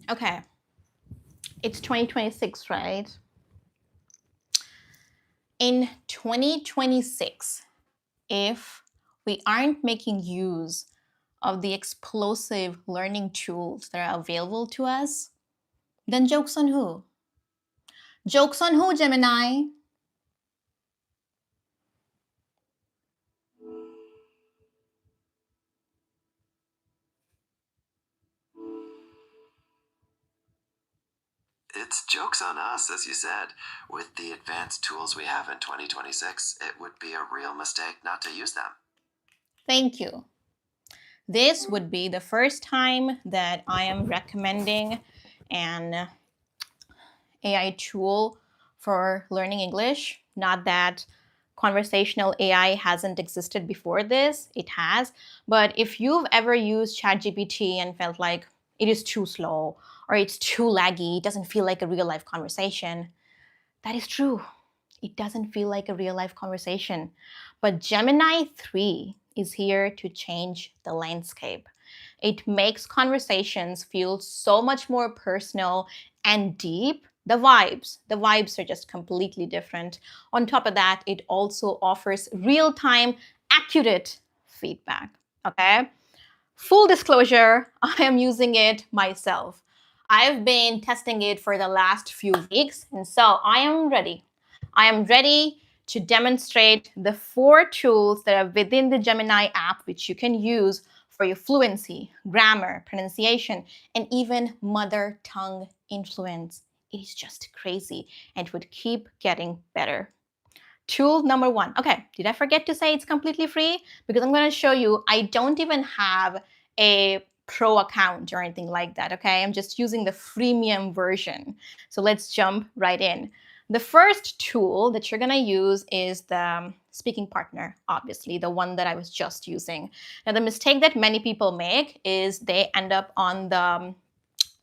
Okay, it's 2026, right? In 2026, if we aren't making use of the explosive learning tools that are available to us, then joke's on who? Joke's on who, Gemini? It's joke's on us, as you said. With the advanced tools we have in 2026, it would be a real mistake not to use them. Thank you. This would be the first time that I am recommending an AI tool for learning English. Not that conversational AI hasn't existed before this, it has. But if you've ever used ChatGPT and felt like it is too slow or it's too laggy, it doesn't feel like a real life conversation, that is true. It doesn't feel like a real life conversation. But Gemini 3 is here to change the landscape. It makes conversations feel so much more personal and deep. The vibes are just completely different. On top of that, it also offers real-time, accurate feedback. Okay? Full disclosure, I am using it myself. I've been testing it for the last few weeks, and so I am ready. I am ready to demonstrate the 4 tools that are within the Gemini app, which you can use for your fluency, grammar, pronunciation, and even mother tongue influence. It is just crazy, and it would keep getting better. Tool number 1. Okay, did I forget to say it's completely free? Because I'm going to show you, I don't even have a pro account or anything like that, okay? I'm just using the freemium version. So let's jump right in. The first tool that you're going to use is the speaking partner, obviously, the one that I was just using. Now, the mistake that many people make is they end up on the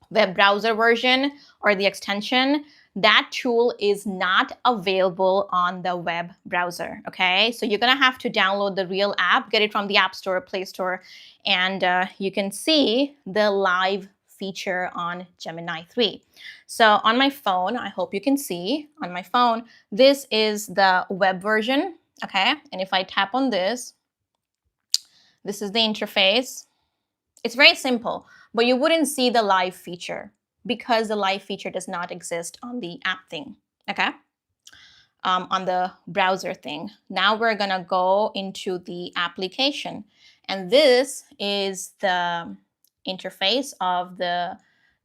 web browser version or the extension. That tool is not available on the web browser, okay? So you're gonna have to download the real app, get it from the App Store, Play Store, and you can see the live feature on Gemini 3. So on my phone, I hope you can see, on my phone, this is the web version, okay? And if I tap on this, this is the interface. It's very simple, but you wouldn't see the live feature because the live feature does not exist on the app thing, okay? On the browser thing. Now we're gonna go into the application. And this is the interface of the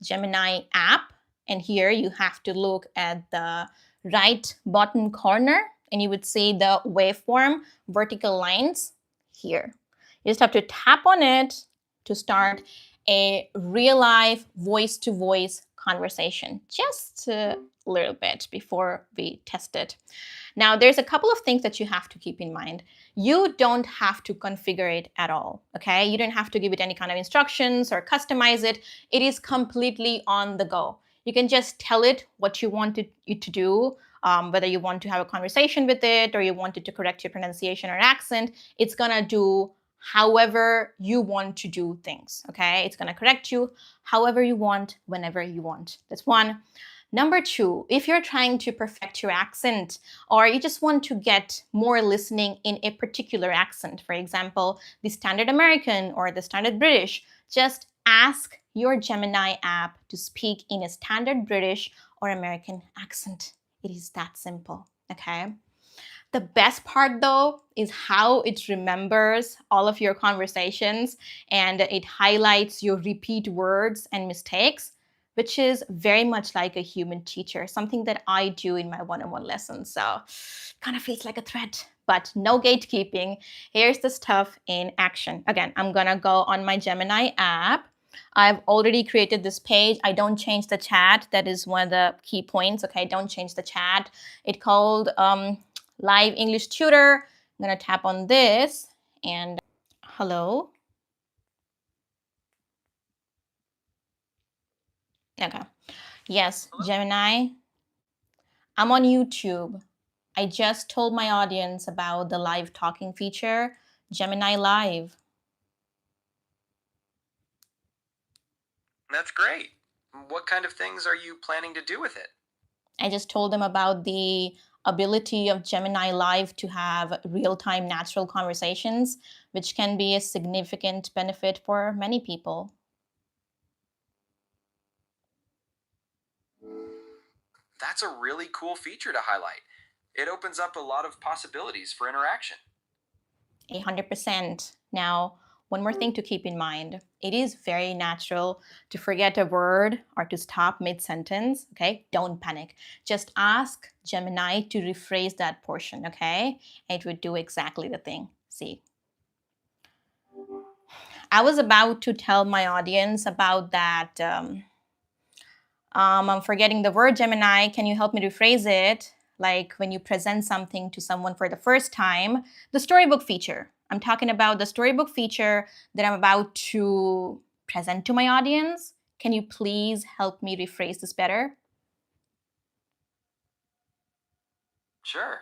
Gemini app. And here you have to look at the right bottom corner and you would see the waveform vertical lines here. You just have to tap on it to start a real life voice-to-voice conversation, just a little bit before we test it. Now, there's a couple of things that you have to keep in mind. You don't have to configure it at all, okay? You don't have to give it any kind of instructions or customize it. It is completely on the go. You can just tell it what you want it to do, whether you want to have a conversation with it or you want it to correct your pronunciation or accent. It's gonna do however you want to do things, okay? It's gonna correct you however you want, whenever you want. That's one. Number 2, if you're trying to perfect your accent or you just want to get more listening in a particular accent, for example, the standard American or the standard British, just ask your Gemini app to speak in a standard British or American accent. It is that simple, okay? The best part, though, is how it remembers all of your conversations and it highlights your repeat words and mistakes, which is very much like a human teacher, something that I do in my one-on-one lessons. So kind of feels like a threat, but no gatekeeping. Here's the stuff in action. Again, I'm gonna go on my Gemini app. I've already created this page. I don't change the chat. That is one of the key points, okay? Don't change the chat. It's called Live English Tutor. I'm gonna tap on this and hello. Okay. Yes, Gemini. I'm on YouTube. I just told my audience about the live talking feature, Gemini Live. That's great. What kind of things are you planning to do with it? I just told them about the ability of Gemini Live to have real-time natural conversations, which can be a significant benefit for many people. That's a really cool feature to highlight. It opens up a lot of possibilities for interaction. 100%. Now, one more thing to keep in mind. It is very natural to forget a word or to stop mid-sentence, okay? Don't panic. Just ask Gemini to rephrase that portion, okay? It would do exactly the thing. See, I was about to tell my audience about that. I'm forgetting the word, Gemini. Can you help me rephrase it? Like when you present something to someone for the first time, the storybook feature. I'm talking about the storybook feature that I'm about to present to my audience. Can you please help me rephrase this better? Sure.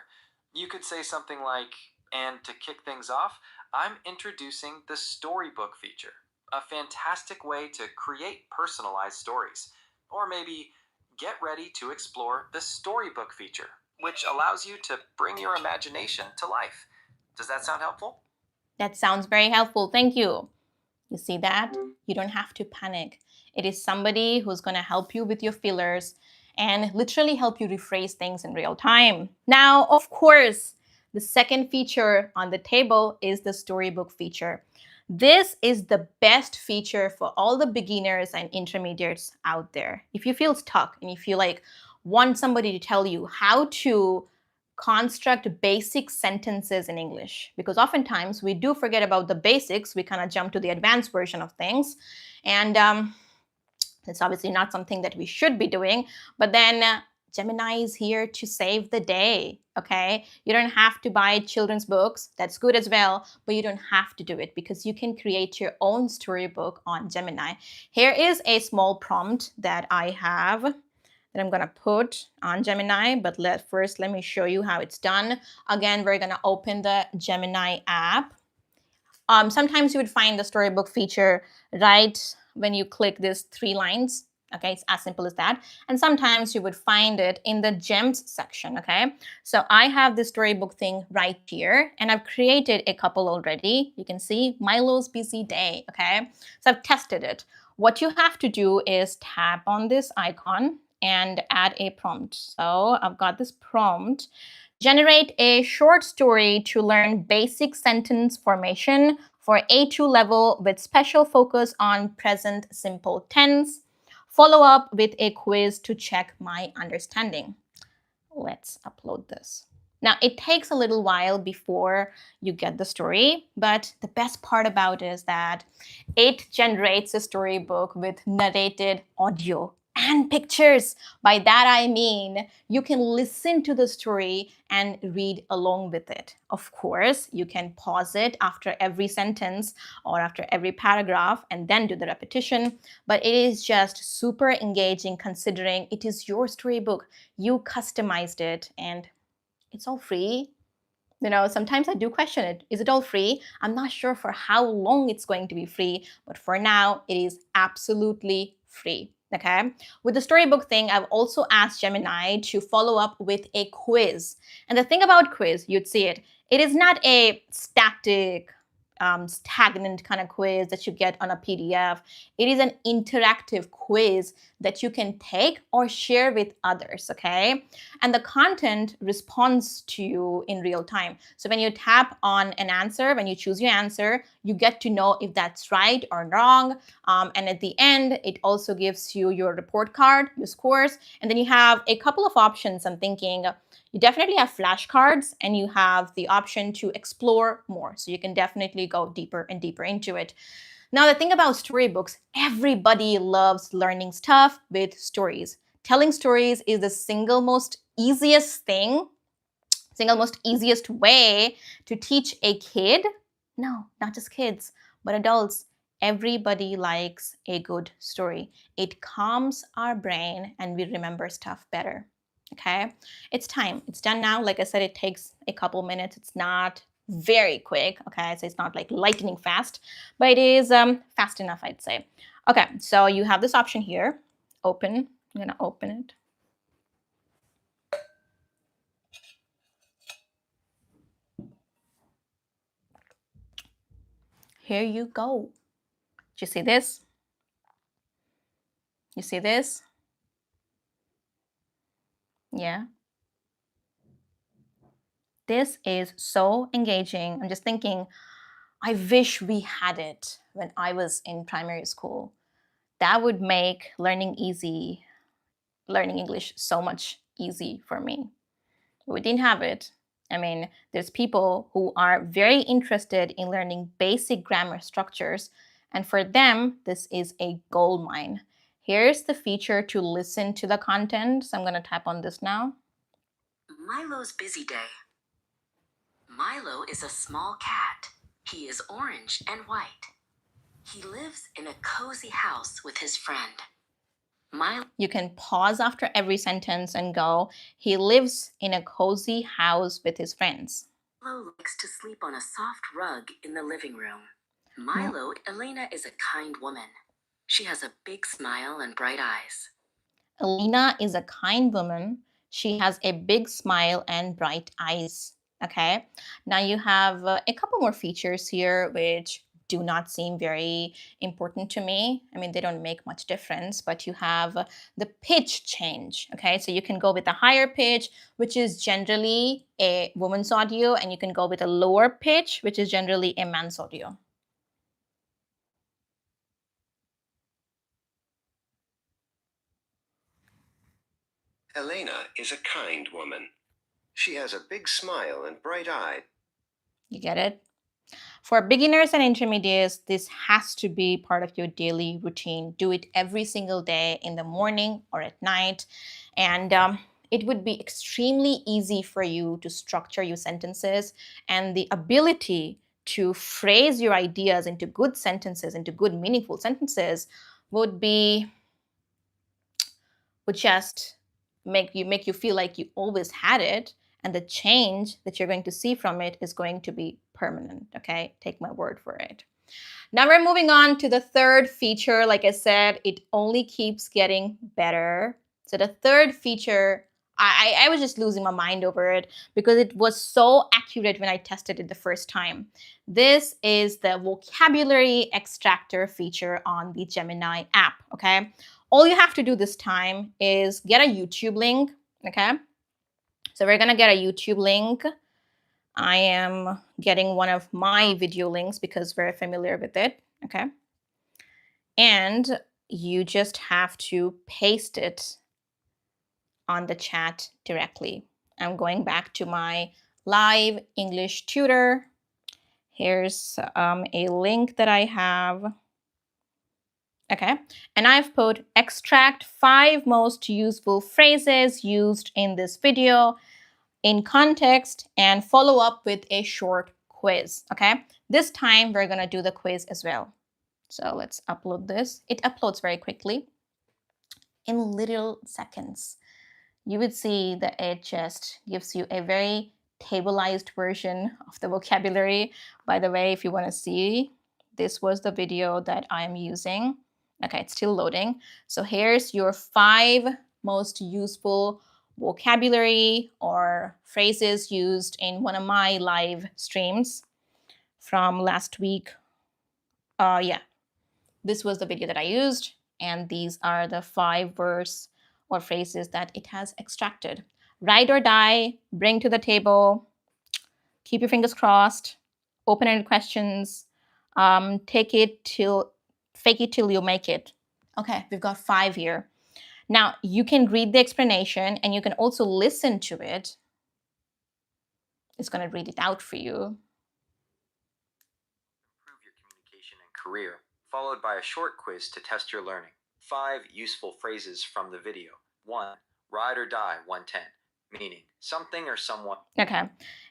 You could say something like, and to kick things off, I'm introducing the Storybook feature, a fantastic way to create personalized stories. Or maybe, get ready to explore the Storybook feature, which allows you to bring your imagination to life. Does that sound helpful? That sounds very helpful. Thank you. You see that? You don't have to panic. It is somebody who's going to help you with your fillers and literally help you rephrase things in real time. Now, of course, the second feature on the table is the storybook feature. This is the best feature for all the beginners and intermediates out there. If you feel stuck and if you want somebody to tell you how to construct basic sentences in English, because oftentimes we do forget about the basics. We kind of jump to the advanced version of things. And it's obviously not something that we should be doing. But then Gemini is here to save the day, okay? You don't have to buy children's books. That's good as well, but you don't have to do it because you can create your own storybook on Gemini. Here is a small prompt that I have that I'm going to put on Gemini, but first let me show you how it's done. Again, we're going to open the Gemini app. Sometimes you would find the storybook feature right when you click these three lines. Okay, it's as simple as that. And sometimes you would find it in the gems section, okay? So I have this storybook thing right here, and I've created a couple already. You can see Milo's busy day, okay? So I've tested it. What you have to do is tap on this icon and add a prompt. So I've got this prompt. Generate a short story to learn basic sentence formation for A2 level with special focus on present simple tense. Follow up with a quiz to check my understanding. Let's upload this. Now, it takes a little while before you get the story, but the best part about it is that it generates a storybook with narrated audio and pictures. By that, I mean you can listen to the story and read along with it. Of course, you can pause it after every sentence or after every paragraph and then do the repetition, but it is just super engaging considering it is your storybook. You customized it and it's all free. You know, sometimes I do question it. Is it all free? I'm not sure for how long it's going to be free, but for now, it is absolutely free. Okay. With the storybook thing, I've also asked Gemini to follow up with a quiz. And the thing about quiz, you'd see it, it is not a static, stagnant kind of quiz that you get on a PDF. It is an interactive quiz that you can take or share with others, okay? And the content responds to you in real time. So when you tap on an answer, when you choose your answer, you get to know if that's right or wrong. And at the end, it also gives you your report card, your scores, and then you have a couple of options. I'm thinking you definitely have flashcards and you have the option to explore more. So you can definitely go deeper and deeper into it. Now, the thing about storybooks, everybody loves learning stuff with stories. Telling stories is the single most easiest way to teach a kid. No, not just kids, but adults. Everybody likes a good story. It calms our brain and we remember stuff better. Okay, it's time. It's done now. Like I said, it takes a couple minutes. It's not very quick. Okay, so it's not like lightning fast, but it is fast enough, I'd say. Okay, so you have this option here. open. I'm gonna open it. Here you go. Do you see this? You see this? Yeah. This is so engaging. I'm just thinking, I wish we had it when I was in primary school. That would make learning English so much easy for me. We didn't have it. I mean, there's people who are very interested in learning basic grammar structures, and for them, this is a gold mine. Here's the feature to listen to the content. So I'm going to tap on this now. Milo's busy day. Milo is a small cat. He is orange and white. He lives in a cozy house with his friend. Milo. You can pause after every sentence and go, he lives in a cozy house with his friends. Milo likes to sleep on a soft rug in the living room. Milo, Elena is a kind woman. She has a big smile and bright eyes. Elena is a kind woman. She has a big smile and bright eyes. Okay, now you have a couple more features here which do not seem very important to me. I mean, they don't make much difference, but you have the pitch change. Okay, so you can go with a higher pitch, which is generally a woman's audio, and you can go with a lower pitch, which is generally a man's audio. Elena is a kind woman. She has a big smile and bright eye. You get it? For beginners and intermediates, this has to be part of your daily routine. Do it every single day in the morning or at night. And it would be extremely easy for you to structure your sentences, and the ability to phrase your ideas into good sentences, into good, meaningful sentences would just make you feel like you always had it, and the change that you're going to see from it is going to be permanent. Okay, take my word for it. Now we're moving on to the third feature. Like I said, it only keeps getting better. So the third feature, I was just losing my mind over it because it was so accurate when I tested it the first time. This is the Vocabulary Extractor feature on the Gemini app. Okay, all you have to do this time is get a YouTube link. Okay, so we're gonna get a YouTube link. I am getting one of my video links because we're familiar with it. Okay, and you just have to paste it on the chat directly. I'm going back to my live English tutor. Here's a link that I have. Okay, and I've put extract 5 most useful phrases used in this video in context and follow up with a short quiz. Okay, this time we're gonna do the quiz as well. So let's upload this. It uploads very quickly in little seconds. You would see that it just gives you a very tableized version of the vocabulary. By the way, if you want to see, this was the video that I'm using. Okay, it's still loading. So here's your 5 most useful vocabulary or phrases used in one of my live streams from last week. This was the video that I used, and these are the 5 words or phrases that it has extracted. Ride or die, bring to the table, keep your fingers crossed, open-ended questions, fake it till you make it. Okay, we've got 5 here. Now, you can read the explanation and you can also listen to it. It's going to read it out for you. Improve your communication and career, followed by a short quiz to test your learning. 5 useful phrases from the video. 1. Ride or die 110, meaning something or someone. Okay,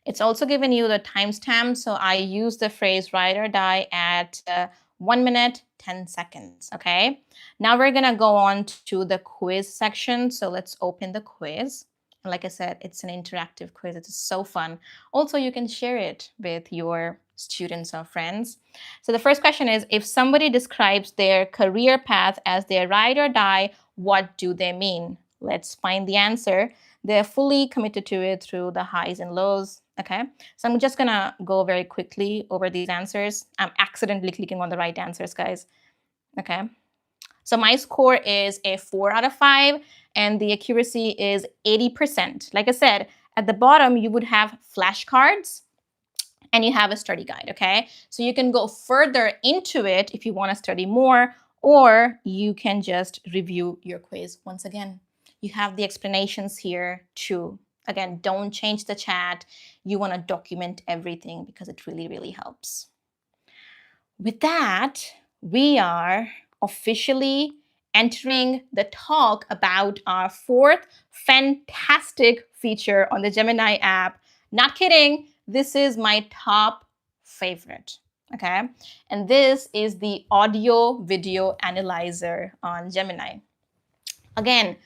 it's also given you the timestamp, so I use the phrase ride or die at 1 minute 10 seconds. Okay, now we're gonna go on to the quiz section. So let's open the quiz. Like I said, it's an interactive quiz. It's so fun. Also, you can share it with your students or friends. So the first question is, if somebody describes their career path as their ride or die, What do they mean? Let's find the answer. They're fully committed to it through the highs and lows. Okay, so I'm just gonna go very quickly over these answers. I'm accidentally clicking on the right answers, guys. Okay, so my score is a 4 out of 5, and the accuracy is 80%. Like I said, at the bottom, you would have flashcards and you have a study guide, okay? So you can go further into it if you want to study more, or you can just review your quiz once again. You have the explanations here too. Again, don't change the chat. You want to document everything because it really, really helps. With that, we are officially entering the talk about our 4th fantastic feature on the Gemini app. Not kidding, this is my top favorite, okay? And this is the audio video analyzer on Gemini. Again,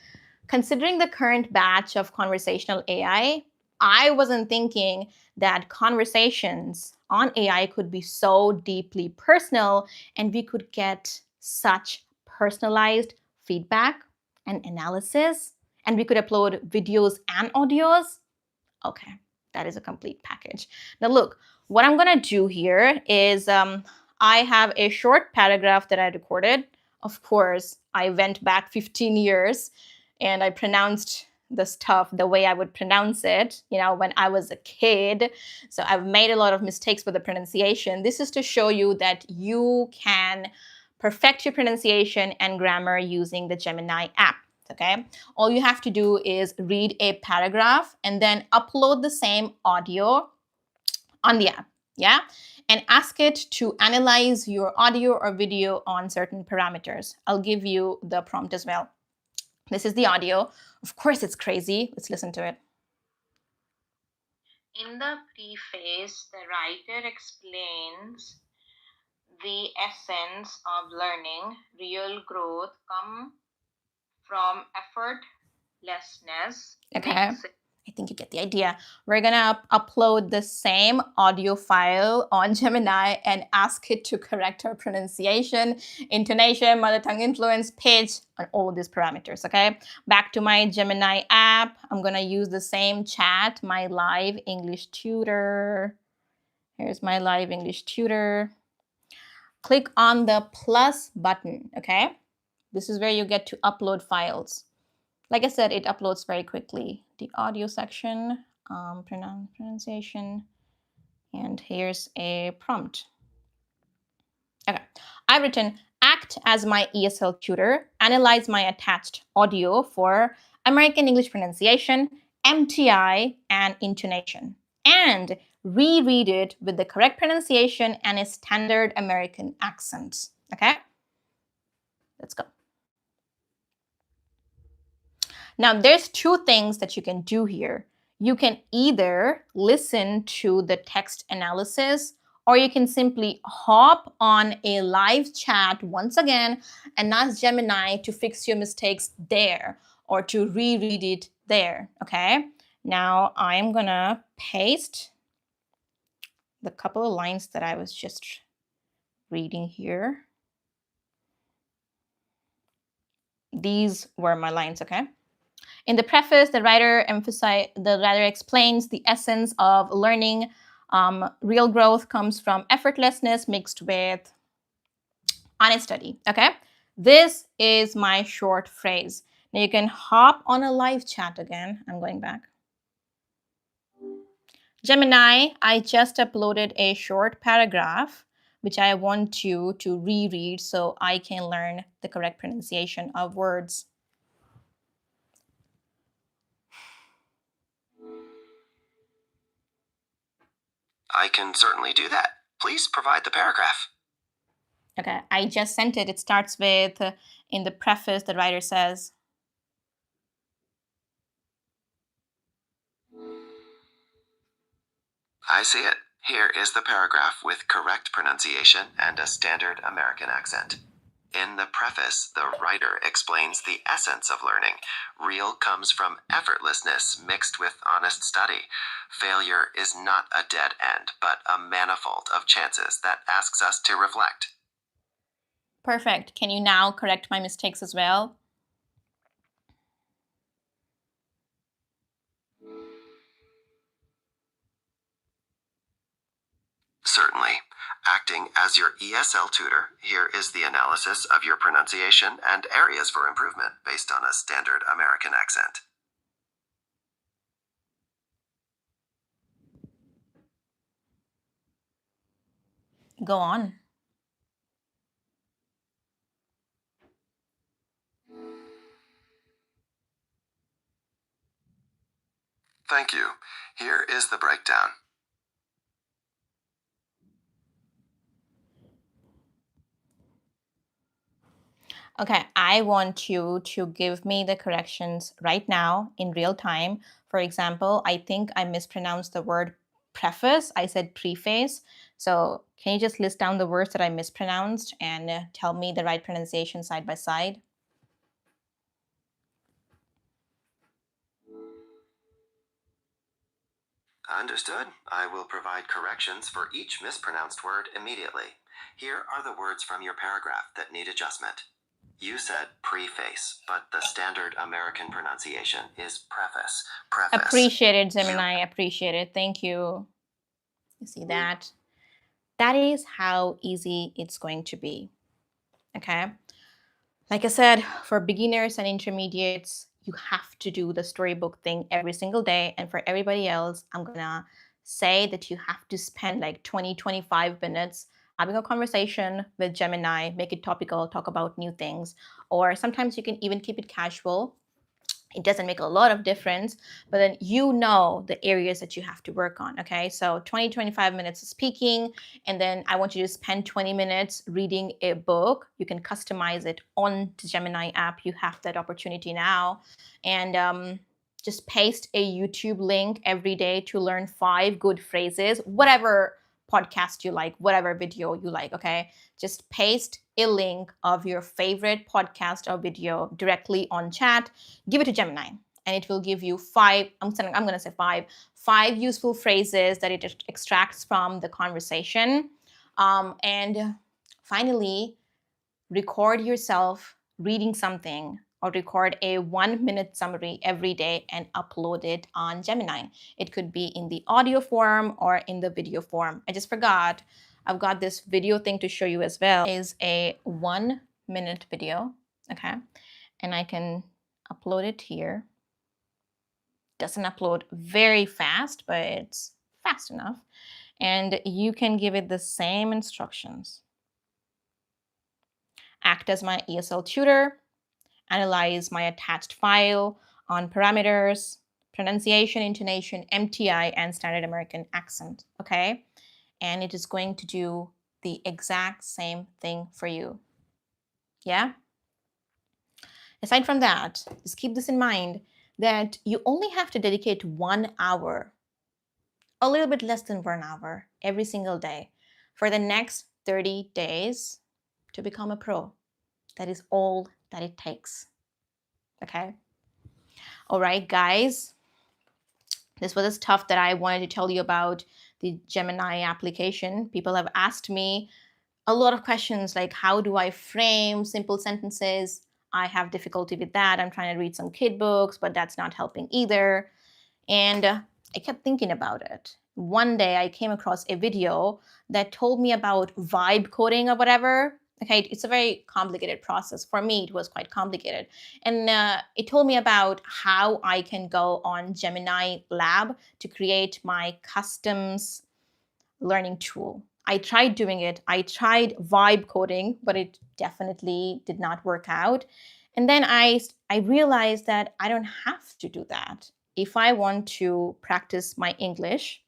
considering the current batch of conversational AI, I wasn't thinking that conversations on AI could be so deeply personal and we could get such personalized feedback and analysis, and we could upload videos and audios. Okay, that is a complete package. Now look, what I'm gonna do here is I have a short paragraph that I recorded. Of course, I went back 15 years and I pronounced the stuff the way I would pronounce it, when I was a kid. So I've made a lot of mistakes with the pronunciation. This is to show you that you can perfect your pronunciation and grammar using the Gemini app, okay? All you have to do is read a paragraph and then upload the same audio on the app, yeah? And ask it to analyze your audio or video on certain parameters. I'll give you the prompt as well. This is the audio. Of course, it's crazy. Let's listen to it. In the preface, the writer explains the essence of learning. Real growth comes from effortlessness. Okay. I think you get the idea. We're gonna upload the same audio file on Gemini and ask it to correct our pronunciation, intonation, mother tongue influence, pitch, and all these parameters, okay? Back to my Gemini app. I'm gonna use the same chat, my live English tutor. Here's my live English tutor. Click on the plus button, okay? This is where you get to upload files. Like I said, it uploads very quickly. The audio section, pronunciation, and here's a prompt. Okay, I've written, act as my ESL tutor, analyze my attached audio for American English pronunciation, MTI, and intonation, and reread it with the correct pronunciation and a standard American accent. Okay, let's go. Now, there's 2 things that you can do here. You can either listen to the text analysis, or you can simply hop on a live chat once again and ask Gemini to fix your mistakes there or to reread it there, okay? Now, I'm gonna paste the couple of lines that I was just reading here. These were my lines, okay? In the preface, the writer explains the essence of learning. Real growth comes from effortlessness mixed with honest study. Okay, this is my short phrase. Now you can hop on a live chat again. I'm going back. Gemini, I just uploaded a short paragraph which I want you to reread so I can learn the correct pronunciation of words. I can certainly do that. Please provide the paragraph. Okay, I just sent it. It starts with, in the preface, the writer says, I see it. Here is the paragraph with correct pronunciation and a standard American accent. In the preface, the writer explains the essence of learning. Real comes from effortlessness mixed with honest study. Failure is not a dead end, but a manifold of chances that asks us to reflect. Perfect. Can you now correct my mistakes as well? Certainly. Acting as your ESL tutor, here is the analysis of your pronunciation and areas for improvement based on a standard American accent. Go on. Thank you. Here is the breakdown. Okay, I want you to give me the corrections right now in real time. For example, I think I mispronounced the word preface. I said preface. So can you just list down the words that I mispronounced and tell me the right pronunciation side by side? Understood. I will provide corrections for each mispronounced word immediately. Here are the words from your paragraph that need adjustment. You said preface, but the standard American pronunciation is preface. Preface. Appreciate it, Gemini. Appreciate it. Thank you. You see that? That is how easy it's going to be. Okay. Like I said, for beginners and intermediates, you have to do the storybook thing every single day. And for everybody else, I'm going to say that you have to spend like 20, 25 minutes having a conversation with Gemini, make it topical, talk about new things. Or sometimes you can even keep it casual. It doesn't make a lot of difference, but then you know the areas that you have to work on. Okay, so 20, 25 minutes of speaking, and then I want you to spend 20 minutes reading a book. You can customize it on the Gemini app. You have that opportunity now. And just paste a YouTube link every day to learn 5 good phrases, whatever podcast you like, whatever video you like. Okay, just paste a link of your favorite podcast or video directly on chat, give it to Gemini, and it will give you 5, I'm going to say 5 useful phrases that it extracts from the conversation. And finally, record yourself reading something or record a 1-minute summary every day and upload it on Gemini. It could be in the audio form or in the video form. I just forgot, I've got this video thing to show you as well. It is a 1-minute video, okay? And I can upload it here. Doesn't upload very fast, but it's fast enough. And you can give it the same instructions. Act as my ESL tutor, analyze my attached file on parameters, pronunciation, intonation, MTI, and standard American accent, okay? And it is going to do the exact same thing for you. Yeah? Aside from that, just keep this in mind that you only have to dedicate 1 hour, a little bit less than 1 hour every single day for the next 30 days to become a pro. That is all that it takes. Okay? All right, guys. This was stuff that I wanted to tell you about the Gemini application. People have asked me a lot of questions like, how do I frame simple sentences? I have difficulty with that. I'm trying to read some kid books, but that's not helping either. And I kept thinking about it. One day I came across a video that told me about vibe coding or whatever. Okay, it's a very complicated process. For me, it was quite complicated. And it told me about how I can go on Gemini Lab to create my customs learning tool. I tried doing it. I tried vibe coding, but it definitely did not work out. And then I realized that I don't have to do that. If I want to practice my English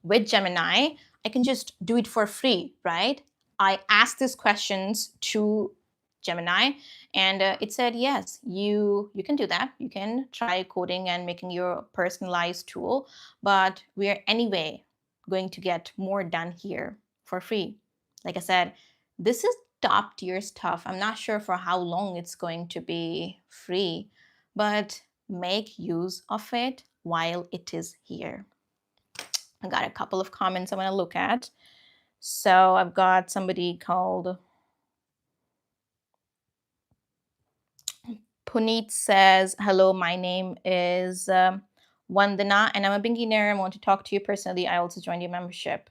with Gemini, I can just do it for free, right? I asked these questions to Gemini, and it said, yes, you can do that. You can try coding and making your personalized tool, but we're anyway going to get more done here for free. Like I said, this is top tier stuff. I'm not sure for how long it's going to be free, but make use of it while it is here. I got a couple of comments I want to look at. So I've got somebody called Puneet says, hello, my name is Vandana and I'm a beginner. I want to talk to you personally. I also joined your membership.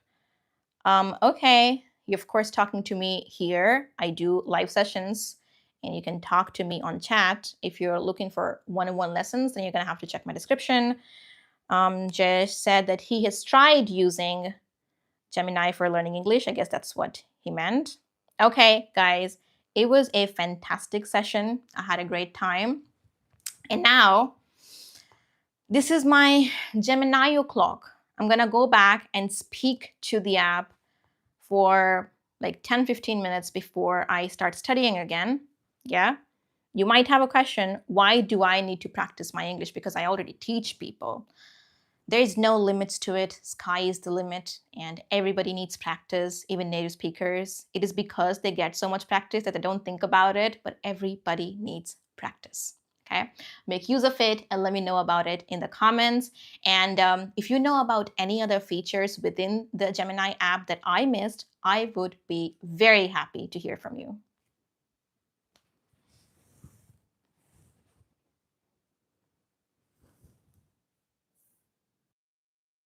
Okay, you're of course talking to me here. I do live sessions and you can talk to me on chat. If you're looking for one-on-one lessons, then you're gonna have to check my description. Jay said that he has tried using Gemini for learning English. I guess that's what he meant. Okay, guys, it was a fantastic session. I had a great time. And now, this is my Gemini o'clock. I'm gonna go back and speak to the app for like 10-15 minutes before I start studying again. Yeah. You might have a question, why do I need to practice my English? Because I already teach people. There is no limits to it. Sky is the limit, and everybody needs practice, even native speakers. It is because they get so much practice that they don't think about it, but everybody needs practice. Okay, make use of it and let me know about it in the comments. And if you know about any other features within the Gemini app that I missed, I would be very happy to hear from you.